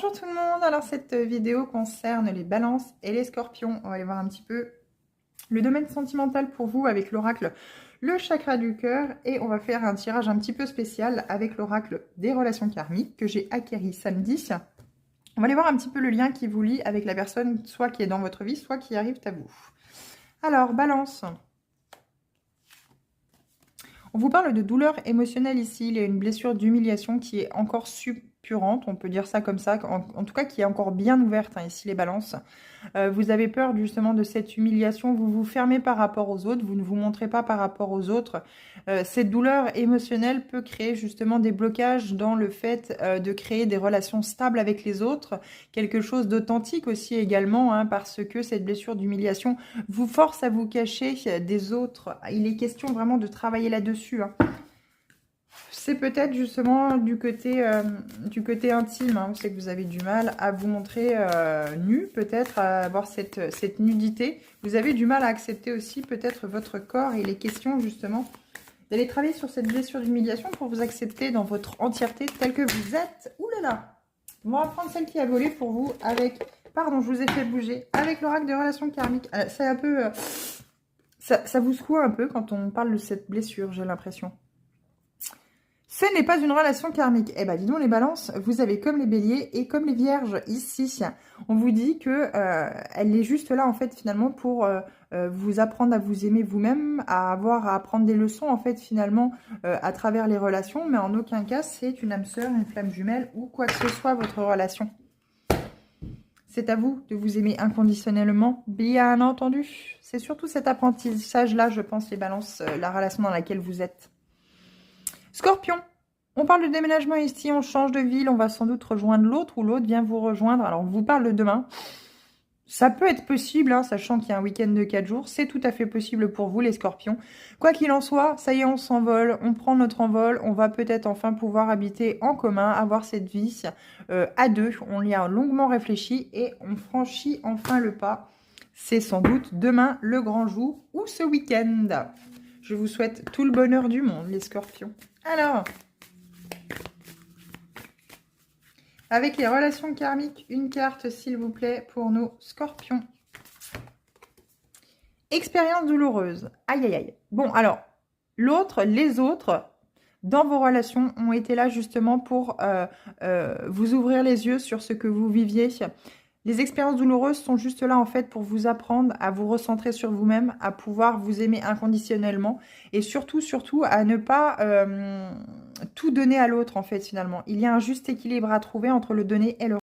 Bonjour tout le monde, alors cette vidéo concerne les balances et les scorpions. On va aller voir un petit peu le domaine sentimental pour vous avec l'oracle, le chakra du cœur, et on va faire un tirage un petit peu spécial avec l'oracle des relations karmiques que j'ai acquéri samedi. On va aller voir un petit peu le lien qui vous lie avec la personne, soit qui est dans votre vie, soit qui arrive à vous. Alors, balance. On vous parle de douleur émotionnelle ici. Il y a une blessure d'humiliation qui est encore suppurante, on peut dire ça comme ça, en tout cas qui est encore bien ouverte, hein, ici les balances. Vous avez peur justement de cette humiliation, vous vous fermez par rapport aux autres, vous ne vous montrez pas par rapport aux autres. Cette douleur émotionnelle peut créer justement des blocages dans le fait de créer des relations stables avec les autres, quelque chose d'authentique aussi également, hein, parce que cette blessure d'humiliation vous force à vous cacher des autres. Il est question vraiment de travailler là-dessus, hein. C'est peut-être justement du côté intime, hein. C'est que vous avez du mal à vous montrer nu, peut-être, à avoir cette nudité. Vous avez du mal à accepter aussi peut-être votre corps. Et il est question justement d'aller travailler sur cette blessure d'humiliation pour vous accepter dans votre entièreté tel que vous êtes. Ouh là là! On va prendre celle qui a volé pour vous avec... Pardon, je vous ai fait bouger. Avec l'oracle des relations karmiques. C'est un peu... ça vous secoue un peu quand on parle de cette blessure, j'ai l'impression. Ce n'est pas une relation karmique. Eh bien, dis donc les balances, vous avez comme les béliers et comme les vierges ici. On vous dit que elle est juste là, en fait, finalement, pour vous apprendre à vous aimer vous-même, à avoir à apprendre des leçons, en fait, finalement, à travers les relations. Mais en aucun cas, c'est une âme sœur, une flamme jumelle ou quoi que ce soit, votre relation. C'est à vous de vous aimer inconditionnellement, bien entendu. C'est surtout cet apprentissage-là, je pense, les balances, la relation dans laquelle vous êtes. Scorpion, on parle de déménagement ici, on change de ville, on va sans doute rejoindre l'autre ou l'autre vient vous rejoindre. Alors, on vous parle de demain. Ça peut être possible, hein, sachant qu'il y a un week-end de 4 jours. C'est tout à fait possible pour vous, les scorpions. Quoi qu'il en soit, ça y est, on s'envole, on prend notre envol. On va peut-être enfin pouvoir habiter en commun, avoir cette vie à deux. On y a longuement réfléchi et on franchit enfin le pas. C'est sans doute demain le grand jour ou ce week-end. Je vous souhaite tout le bonheur du monde, les scorpions. Alors, avec les relations karmiques, une carte, s'il vous plaît, pour nos scorpions. Expérience douloureuse. Aïe, aïe, aïe. Bon, alors, les autres, dans vos relations, ont été là justement pour vous ouvrir les yeux sur ce que vous viviez. Les expériences douloureuses sont juste là, en fait, pour vous apprendre à vous recentrer sur vous-même, à pouvoir vous aimer inconditionnellement et surtout, à ne pas tout donner à l'autre, en fait, finalement. Il y a un juste équilibre à trouver entre le donner et le